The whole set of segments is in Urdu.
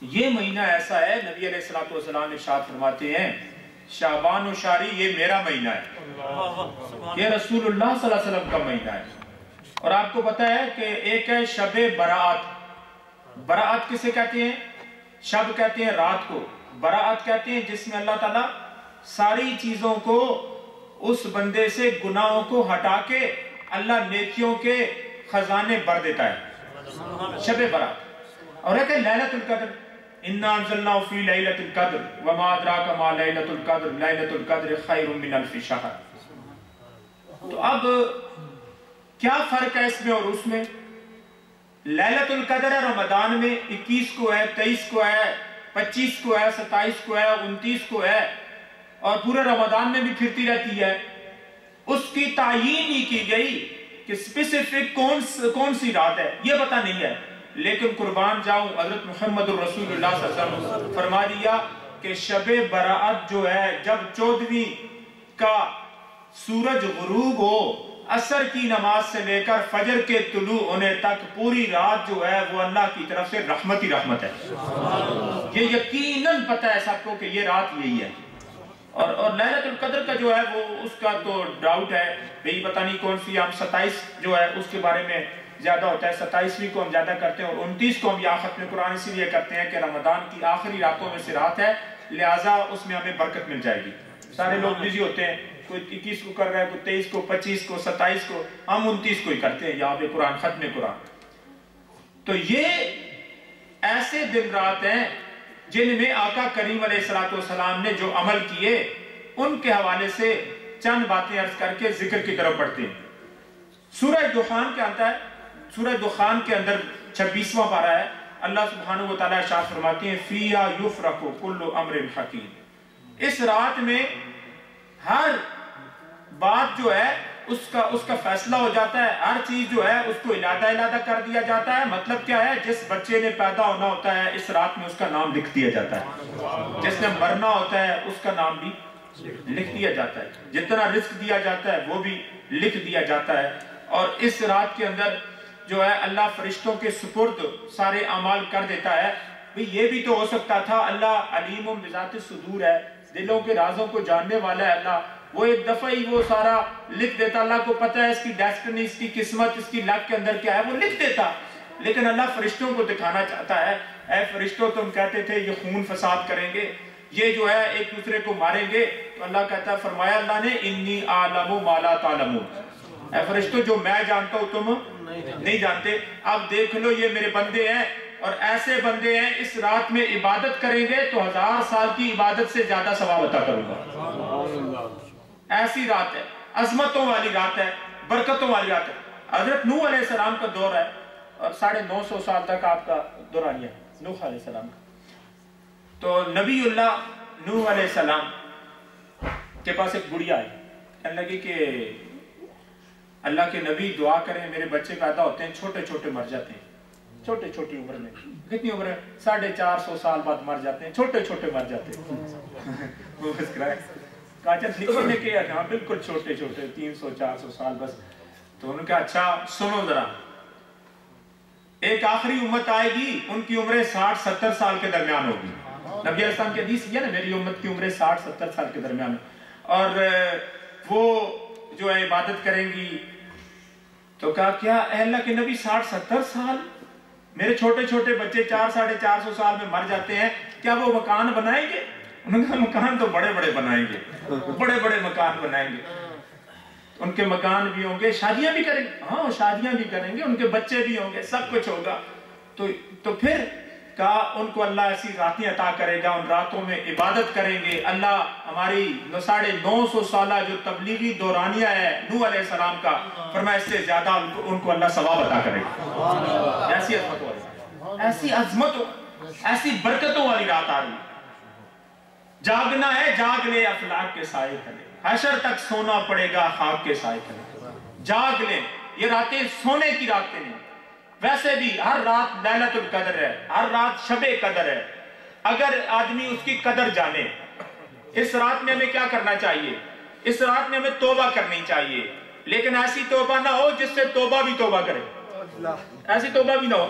یہ مہینہ ایسا ہے، نبی علیہ الصلوۃ والسلام ارشاد فرماتے ہیں شعبان و شاری یہ میرا مہینہ ہے، یہ رسول اللہ صلی اللہ علیہ وسلم کا مہینہ ہے۔ اور آپ کو پتا ہے کہ ایک ہے شب براعت۔ براعت کسے کہتے ہیں؟ شب کہتے ہیں رات کو، براعت کہتے ہیں جس میں اللہ تعالیٰ ساری چیزوں کو، اس بندے سے گناہوں کو ہٹا کے اللہ نیکیوں کے خزانے بھر دیتا ہے، شب براعت۔ اور ایک ہے لیلۃ القدر، اِنَّا أَنزَلْنَاهُ فِي لَيْلَةِ الْقَدْرِ وَمَا أَدْرَاكَ مَا لَيْلَةُ الْقَدْرِ لَيْلَةُ الْقَدْرِ خَيْرٌ مِّنَ أَلْفِ شَهْرٍ۔ تو اب کیا فرق ہے اس میں اور اس میں؟ لیلۃ القدر ہے رمضان میں، 21 کو ہے، 23 کو ہے، 25 کو ہے، 27 کو ہے، 29 کو ہے، اور پورے رمضان میں بھی پھرتی رہتی ہے۔ اس کی تعیین نہیں کی گئی کہ اسپیسیفک کون سی رات ہے، یہ پتہ نہیں ہے۔ لیکن قربان جاؤں حضرت محمد الرسول اللہ صلی اللہ علیہ وسلم فرما دیا کہ شب براعت جو ہے جب 14ویں کا سورج غروب ہو، عصر کی نماز سے لے کر فجر کے طلوع ہونے تک پوری رات جو ہے وہ اللہ کی طرف سے رحمت ہی رحمت ہے۔ یہ یقیناً پتہ ہے سب کو کہ یہ رات یہی ہے۔ اور لیلۃ القدر کا جو ہے وہ اس کا تو ڈاؤٹ ہے بھئی پتہ نہیں کون سی، ہم 27 جو ہے اس کے بارے میں زیادہ ہوتا ہے، 27ویں کو ہم زیادہ کرتے ہیں، اور 29 کو ہم یا ختم قرآن اسی لیے کرتے ہیں کہ رمضان کی آخری راتوں میں سے رات ہے، لہٰذا اس میں ہمیں برکت مل جائے گی۔ سارے لوگ بزی ہوتے ہیں، کوئی 21 کو کر رہا ہے، کوئی 23 کو، 25 کو، 27 کو، ہم 29 کو ہی کرتے ہیں یہاں پہ قرآن ختم قرآن۔ تو یہ ایسے دن رات ہیں جن میں آقا کریم علیہ السلام نے جو عمل کیے ان کے حوالے سے چند باتیں عرض کر کے ذکر کی طرف بڑھتے ہیں۔ سورہ دخان کے آتا ہے، سورہ دخان کے اندر 26واں پارہ ہے، اللہ سبحانہ و تعالیٰ ارشاد فرماتے ہیں فِيهَا يُفْرَقُ كُلُّ أَمْرٍ حَكِيمٍ۔ اس رات میں ہر بات جو ہے اس کا فیصلہ ہو جاتا ہے، ہر چیز جو ہے اس کو علادہ کر دیا جاتا ہے۔ مطلب کیا ہے؟ جس بچے نے پیدا ہونا ہوتا ہے اس رات میں اس کا نام لکھ دیا جاتا ہے، جس نے مرنا ہوتا ہے اس کا نام بھی لکھ دیا جاتا ہے، جتنا رزق دیا جاتا ہے وہ بھی لکھ دیا جاتا ہے۔ اور اس رات کے اندر جو ہے اللہ فرشتوں کے سپرد سارے اعمال کر دیتا ہے۔ یہ بھی تو ہو سکتا تھا، اللہ علیم بذات الصدور ہے، دلوں کے رازوں کو جاننے والا ہے اللہ، وہ ایک دفعہ ہی وہ سارا لکھ دیتا، اللہ کو پتہ ہے اس کی ڈیسٹنی، اس کی قسمت، اس کی لک کے اندر کیا ہے، وہ لکھ دیتا۔ لیکن اللہ فرشتوں کو دکھانا چاہتا ہے، اے فرشتوں تم کہتے تھے یہ خون فساد کریں گے، یہ جو ہے ایک دوسرے کو ماریں گے، تو اللہ کہتا ہے، فرمایا اللہ نے انی اعلم ما لا تعلمون، اے فرشتوں جو میں جانتا ہوں تم نہیں جانتے۔ اب دیکھ لو یہ میرے بندے ہیں، اور ایسے بندے ہیں اس رات میں عبادت کریں گے تو 1000 سال کی عبادت سے زیادہ ثواب عطا کروں گا۔ ایسی رات ہے، عظمتوں والی رات ہے، برکتوں والی رات ہے۔ حضرت نوح علیہ السلام کا دور ہے، اور 950 سال تک آپ کا دورانیہ ہے نوح علیہ السلام کا۔ تو نبی اللہ نوح علیہ السلام کے پاس ایک بڑھیا ہے، کہنے لگی کہ اللہ کے نبی دعا کریں، میرے بچے پیدا ہوتے ہیں چھوٹے چھوٹے مر جاتے ہیں، چھوٹی چھوٹی عمر میں، کتنی عمر ہے 450 سال بعد مر جاتے ہیں، چھوٹے چھوٹے مر جاتے ہیں۔ کہا نکل نے کیا کہ ہاں بالکل چھوٹے چھوٹے 300 400 سال بس۔ تو انہوں نے کہا اچھا سنو ذرا، ایک آخری امت آئے گی، ان کی عمریں 60-70 سال کے درمیان ہوگی۔ نبی علیہ السلام کی حدیث یہ نا میری امت کی عمریں 60-70 سال کے درمیان، اور وہ جو ہے عبادت کریں گی۔ تو کہا کیا اے اللہ کے نبی 60-70 سال، میرے چھوٹے چھوٹے بچے 400-450 سال میں مر جاتے ہیں، کیا وہ مکان بنائیں گے؟ انہوں نے کہا مکان تو بڑے بڑے بنائیں گے، بڑے بڑے مکان بنائیں گے، ان کے مکان بھی ہوں گے، شادیاں بھی کریں گے، ہاں شادیاں بھی کریں گے، ان کے بچے بھی ہوں گے، سب کچھ ہوگا۔ تو پھر کہا ان کو اللہ ایسی راتیں عطا کرے گا، ان راتوں میں عبادت کریں گے، اللہ ہماری 950 سالہ جو تبلیغی دورانیہ ہے نوح علیہ السلام کا، فرمایا اس سے زیادہ ان کو اللہ ثواب عطا کرے گا۔ ایسی عظمت والی، ایسی عظمت، ایسی برکتوں والی رات آ رہی ہے۔ جاگنا ہے جاگ لے افلاک کے سائے تلے، حشر تک سونا پڑے گا خاک کے سائے تلے۔ جاگ لیں، یہ راتیں سونے کی راتیں نہیں، ویسے بھی ہر رات لیلۃ القدر ہے، ہر رات شب قدر ہے۔ اگر آدمی اس کی قدر جانے، اس رات میں ہمیں کیا کرنا چاہیے؟ اس رات میں ہمیں توبہ کرنی چاہیے، لیکن ایسی توبہ نہ ہو جس سے توبہ بھی توبہ کرے، ایسی توبہ بھی نہ ہو۔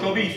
24।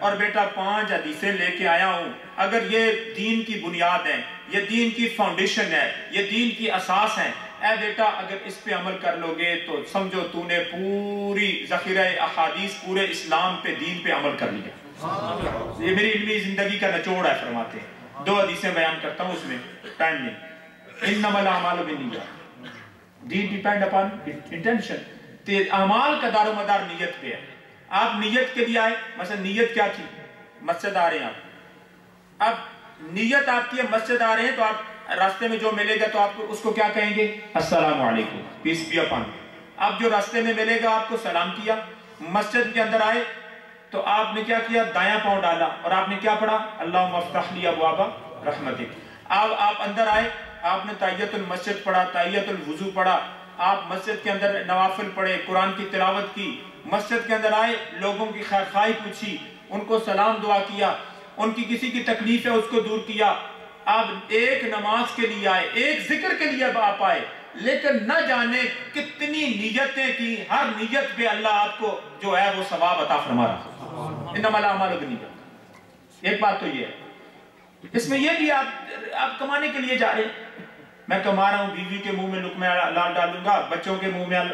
اور بیٹا 5 حدیثیں لے کے آیا ہوں، اگر یہ دین کی بنیاد ہے، یہ دین کی فاؤنڈیشن ہے، یہ دین کی اساس ہے، اے بیٹا اگر اس پہ عمل کر لو گے تو سمجھو تو نے پوری ذخیرہ احادیث پورے اسلام پہ دین پہ عمل کر لیا۔ یہ میری علمی زندگی کا نچوڑ ہے، فرماتے ہیں 2 حدیثیں بیان کرتا ہوں، اس میں ٹائم نہیں۔ انما الاعمال بالنیات، دین ڈیپینڈ اپان انٹینشن، اعمال کا دار و مدار نیت پہ ہے۔ آپ نیت کے لیے آئے، مثلا نیت کیا تھی؟ مسجد آ رہے ہیں آپ، اب نیت آپ کی ہے مسجد آ رہے ہیں، تو آپ راستے میں جو ملے گا تو آپ اس کو کیا کہیں گے؟ السلام علیکم، پیس بی اپان۔ اب جو راستے میں ملے گا آپ کو سلام کیا، مسجد کے اندر آئے تو آپ نے کیا کیا؟ دایاں پاؤں ڈالا اور آپ نے کیا پڑھا؟ اللہم افتح لی ابواب رحمتک۔ اب آپ اندر آئے، آپ نے تحیۃ المسجد پڑھا، تحیۃ الوضو پڑھا، آپ مسجد کے اندر نوافل پڑھے، قرآن کی تلاوت کی، مسجد کے اندر آئے، لوگوں کی خیر خواہی پوچھی، ان کو سلام دعا کیا، ان کی کسی کی تکلیف ہے اس کو دور کیا۔ آپ ایک نماز کے لیے آئے، ایک ذکر کے لیے آپ آئے، لیکن نہ جانے کتنی نیتیں کی، ہر نیت پہ اللہ آپ کو جو ہے وہ ثواب عطا فرما رہا۔ انما الاعمال بالنیات، ایک بات تو یہ ہے۔ اس میں یہ بھی آپ کمانے کے لیے جا رہے ہیں، میں کما رہا ہوں، بیوی کے منہ میں لقمہ حلال ڈالوں گا، بچوں کے منہ میں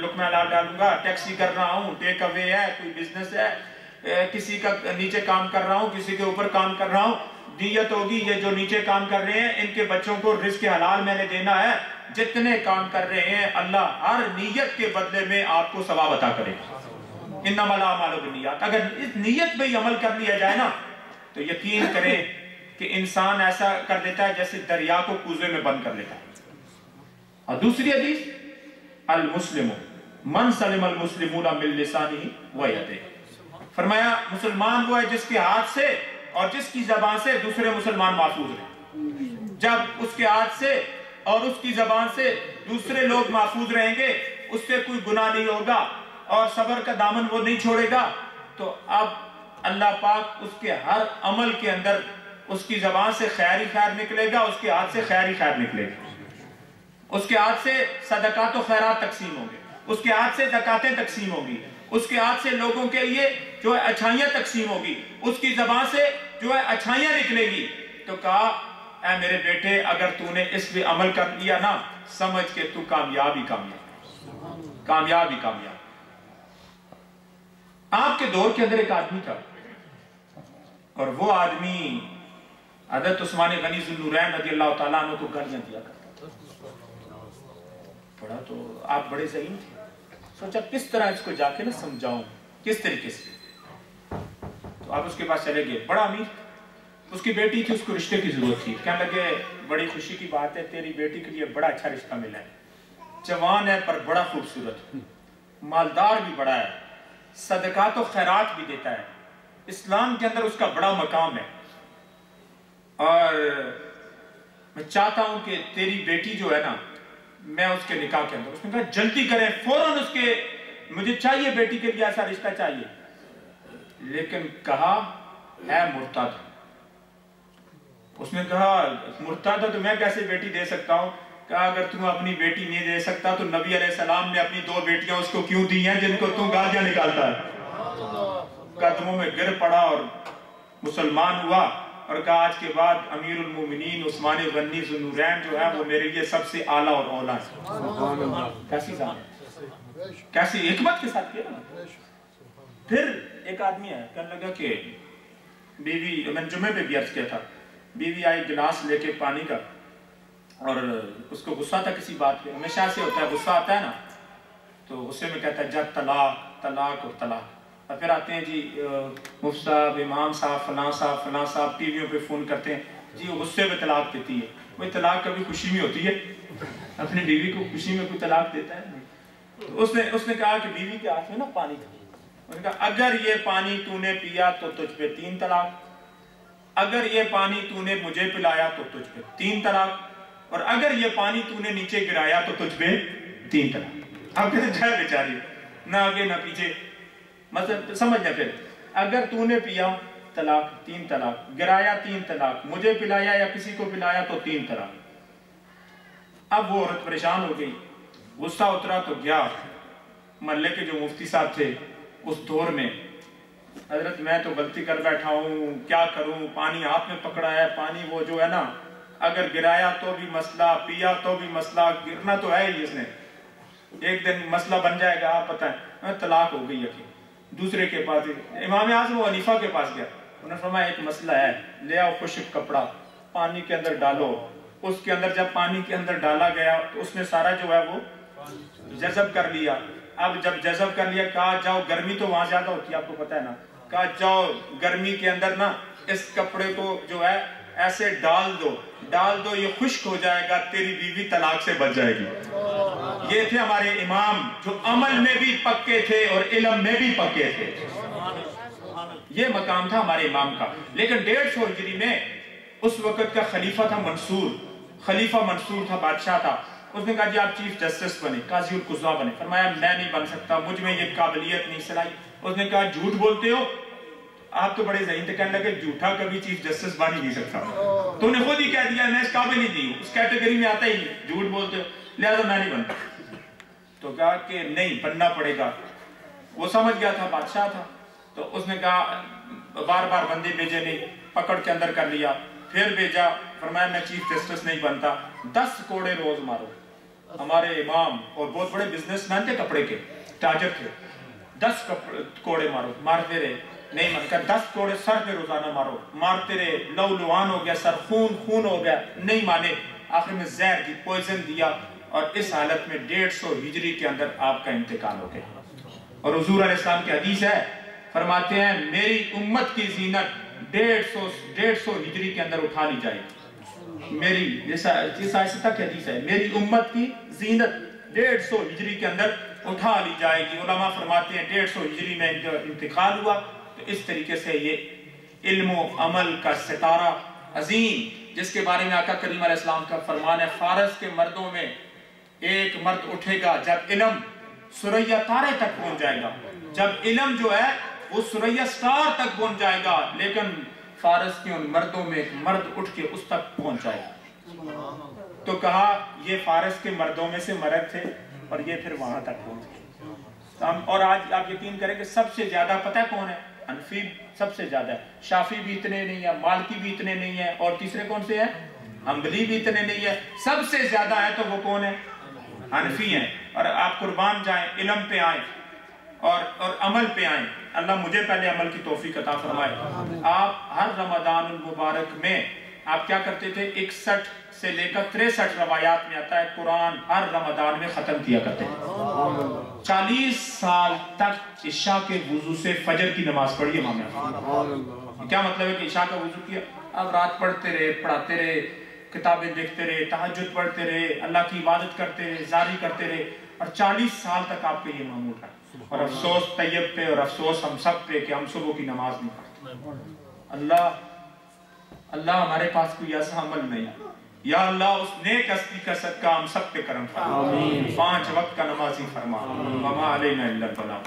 لقمہ حلال ڈالوں گا، ٹیکسی کر رہا ہوں، ٹیک اوے ہے، کوئی بزنس ہے، کسی کا نیچے کام کر رہا ہوں، کسی کے اوپر کام کر رہا ہوں، نیت ہوگی یہ جو نیچے کام کر رہے ہیں ان کے بچوں کو رزق حلال میں نے دینا ہے، جتنے کام کر رہے ہیں اللہ ہر نیت کے بدلے میں آپ کو ثواب عطا کرے گا۔ انما الاعمال بالنیات، اگر اس نیت پہ ہی عمل کر لیا جائے نا تو یقین کریں کہ انسان ایسا کر دیتا ہے جیسے دریا کو کوزے میں بند کر لیتا ہے۔ اور دوسری حدیث، المسلم من سلم المسلمون من لسانہ و یدہ، فرمایا مسلمان وہ ہے جس کے ہاتھ سے اور جس کی زبان سے دوسرے مسلمان محفوظ رہیں۔ جب اس کے ہاتھ سے اور اس کی زبان سے دوسرے لوگ محفوظ رہیں گے، اس سے کوئی گناہ نہیں ہوگا اور صبر کا دامن وہ نہیں چھوڑے گا، تو اب اللہ پاک اس کے ہر عمل کے اندر اس کی زبان سے خیر ہی خیر نکلے گا، اس کے ہاتھ سے خیر ہی خیر نکلے گا، اس کے ہاتھ سے صدقات و خیرات تقسیم ہوں گے، اس کے ہاتھ سے زکاتیں تقسیم ہوگی، اس کے ہاتھ سے لوگوں کے لیے جو ہے اچھائیاں تقسیم ہوگی، اس کی زبان سے جو ہے اچھائیاں نکلے گی۔ تو کہا اے میرے بیٹے اگر تو نے اس پہ عمل کر لیا نا، سمجھ کے تو کامیاب ہی کامیاب، کامیاب ہی کامیاب۔ آپ کے دور کے اندر ایک آدمی تھا اور وہ آدمی حضرت عثمان غنی ذو النورین رضی اللہ تعالیٰ عنہ کو گالیاں دیا کرتا تھا۔ پڑھا تو آپ بڑے ذہین تھے، سوچا کس طرح اس کو جا کے نا سمجھاؤں، کس طریقے سے۔ تو آپ اس کے پاس چلے گئے، بڑا امیر، اس کی بیٹی تھی، اس کو رشتے کی ضرورت تھی، کہنے لگے بڑی خوشی کی بات ہے، تیری بیٹی کے لیے بڑا اچھا رشتہ ملا ہے، جوان ہے پر بڑا خوبصورت، مالدار بھی بڑا ہے، صدقات و خیرات بھی دیتا ہے، اسلام کے اندر اس کا بڑا مقام ہے، اور میں چاہتا ہوں کہ تیری بیٹی جو ہے نا میں اس کے نکاح کے اندر۔ اس نے کہا جلدی کریں، فوراً اس کے، مجھے چاہیے بیٹی کے لیے ایسا رشتہ چاہیے، لیکن کہا اے مرتد۔ اس نے کہا مرتد تو میں کیسے بیٹی دے سکتا ہوں؟ کہا اگر تم اپنی بیٹی نہیں دے سکتا تو نبی علیہ السلام نے اپنی 2 بیٹیاں اس کو کیوں دی ہیں جن کو تم گالیاں نکالتا ہے؟ قدموں میں گر پڑا اور مسلمان ہوا اور کہا آج کے بعد امیر المومنین عثمان غنی ذو النورین جو ہے وہ میرے لیے سب سے اعلیٰ اور اولیٰ ہے۔ کیسی ذات، کیسی حکمت کے ساتھ کیا نا۔ پھر ایک آدمی ہے، کہنے لگا کہ بیوی، میں جمعے پہ بھی عرض کیا تھا، بیوی آئی گلاس لے کے پانی کا اور اس کو غصہ تھا کسی بات پہ، ہمیشہ سے ہوتا ہے غصہ آتا ہے نا تو غصے میں کہتا ہے جب طلاق طلاق اور طلاق، اور پھر آتے ہیں جی مفتی صاحب، امام صاحب، فلاں صاحب ٹی ویوں پہ فون کرتے ہیں جی وہ غصے میں طلاق دیتی ہے۔ وہ طلاق کبھی خوشی میں ہوتی ہے؟ اپنی بیوی کو خوشی میں کوئی طلاق دیتا ہے؟ تو اس نے کہا کہ بیوی کے ہاتھ میں نا پانی تھا، اس نے کہا اگر یہ پانی تو نے پیا تو تجھ پہ 3 طلاق، اگر یہ پانی تو نے مجھے پلایا تو تجھ پہ 3 طلاق، اور اگر یہ پانی تو نے نیچے گرایا تو تجھ پہ 3 طلاق۔ اب کہتے جائے بیچاری، نہ آگے نہ پیچھے، مطلب سمجھنا پھر، اگر تو نے پیا طلاق 3 طلاق، گرایا 3 طلاق، مجھے پلایا یا کسی کو پلایا تو 3 طلاق۔ اب وہ عورت پریشان ہو گئی، غصہ اترا تو گیا محلے کے جو مفتی صاحب تھے اس دور میں، حضرت میں تو غلطی کر بیٹھا ہوں، کیا کروں، پانی ہاتھ میں پکڑا ہے، پانی وہ جو ہے نا اگر گرایا تو بھی مسئلہ، پیا تو بھی مسئلہ، گرنا تو ہے ہی اس نے، ایک دن مسئلہ بن جائے گا، آپ بتائیں۔ طلاق ہو گئی ہے، دوسرے کے پاس، امام اعظم و حنیفہ کے پاس گیا، انہوں نے فرمایا ایک مسئلہ ہے، لے آؤ خشک کپڑا، پانی کے اندر ڈالو، اس کے اندر جب پانی کے اندر ڈالا گیا تو اس نے سارا جو ہے وہ جذب کر لیا۔ اب جب جذب کر لیا، کہا جاؤ، گرمی تو وہاں زیادہ ہوتی ہے آپ کو پتہ ہے نا، کہا جاؤ گرمی کے اندر نا اس کپڑے کو جو ہے ایسے ڈال دو، یہ خشک ہو جائے گا، تیری بیوی طلاق سے بچ جائے گی۔ یہ تھے ہمارے امام جو عمل میں بھی پکے تھے اور علم میں بھی پکے تھے، یہ مقام تھا ہمارے امام کا۔ لیکن 150 ہجری میں اس وقت کا خلیفہ تھا منصور، خلیفہ منصور تھا، بادشاہ تھا، اس نے کہا جی آپ چیف جسٹس بنے، قاضی القضاء بنے۔ فرمایا میں نہیں بن سکتا، مجھ میں یہ قابلیت نہیں، صلاحیت۔ اس نے کہا جھوٹ بولتے ہو، آپ تو بڑے ذہین تھے، کہنے لگے جھوٹا کبھی چیف جسٹس بن ہی نہیں سکتا، تو نے خود ہی کہہ دیا میں اس قابل ہی نہیں ہوں، اس کیٹیگری میں آتا ہی نہیں، جھوٹ بولتے ہو، لہذا میں نہیں بنتا۔ تو کہا کہ نہیں بننا پڑے گا، وہ سمجھ گیا تھا، بادشاہ تھا، تو اس نے کہا بار بار بندے بھیجے، نہیں، پکڑ کے اندر کر لیا، پھر بھیجا، فرمایا میں چیف جسٹس نہیں بنتا، 10 کوڑے روز مارو۔ ہمارے امام اور بہت بڑے بزنس مین تھے، کپڑے کے تاجر تھے، 10 کوڑے مارو، مارتے رہے، نہیں من کر، 10 کوڑے سر پہ روزانہ مارو، مارتے رہے، لو لوان ہو گیا سر، خون ہو گیا، نہیں مانے، آخر میں زہر دی، پوائزن دیا، اور اس حالت میں 150 ہجری کے اندر آپ کا انتقال ہو گیا۔ اور حضور علیہ السلام کی حدیث ہے، فرماتے ہیں میری امت کی زینت 150 ہجری کے اندر اٹھا لی جائے گی، میری جیسا تک حدیث ہے، میری امت کی زینت 150 ہجری کے اندر اٹھا لی جائے گی۔ علماء فرماتے ہیں 150 ہجری میں انتقال ہوا، تو اس طریقے سے یہ علم و عمل کا ستارہ عظیم، جس کے بارے میں آقا کریم علیہ السلام کا فرمان ہے، فارس کے مردوں میں ایک مرد اٹھے گا جب علم سریا تارے تک پہنچ جائے گا، جب علم جو ہے وہ سریا سٹار تک پہنچ جائے گا، لیکن فارس کے ان مردوں میں ایک مرد اٹھ کے اس تک پہنچ جائے گا۔ تو کہا یہ فارس کے مردوں میں سے مرد تھے اور یہ پھر وہاں تک پہنچ گئے۔ اور آج آپ یقین کریں کہ سب سے زیادہ پتہ کون ہے؟ حنفی سب سے زیادہ ہے، شافی بھی اتنے نہیں ہے، مالکی بھی اتنے نہیں ہے، اور تیسرے کون سے ہیں؟ حنبلی بھی اتنے نہیں ہے، سب سے زیادہ ہے تو وہ کون ہے؟ حنفی ہیں۔ اور آپ قربان جائیں، علم پہ آئیں اور عمل پہ آئیں، اللہ مجھے پہلے عمل کی توفیق عطا فرمائے۔ آپ ہر رمضان المبارک میں آپ کیا کرتے تھے؟ 61 سے لے کر 63 روایات میں آتا ہے، قرآن ہر رمضان میں ختم کیا کرتے تھے۔ 40 سال تک عشاء کے وضو سے فجر کی نماز پڑھی امام نے۔ کیا مطلب ہے کہ عشاء کا وضو کیا، اب رات پڑھتے رہے، پڑھاتے رہے، کتابیں دیکھتے رہے، تہجد پڑھتے رہے، اللہ کی عبادت کرتے رہے، زاری کرتے رہے، اور 40 سال تک آپ کے یہ معمول رہا۔ اور افسوس طیب پہ اور افسوس ہم سب پہ کہ ہم صبح کی نماز نہیں پڑھتے۔ اللہ ہمارے پاس کوئی ایسا عمل نہیں، یا اللہ اس نیک ہستی کا صدقہ ہم سب پہ کرم فرما، 5 وقت کا نمازی فرما، وما علینا الا البلاغ۔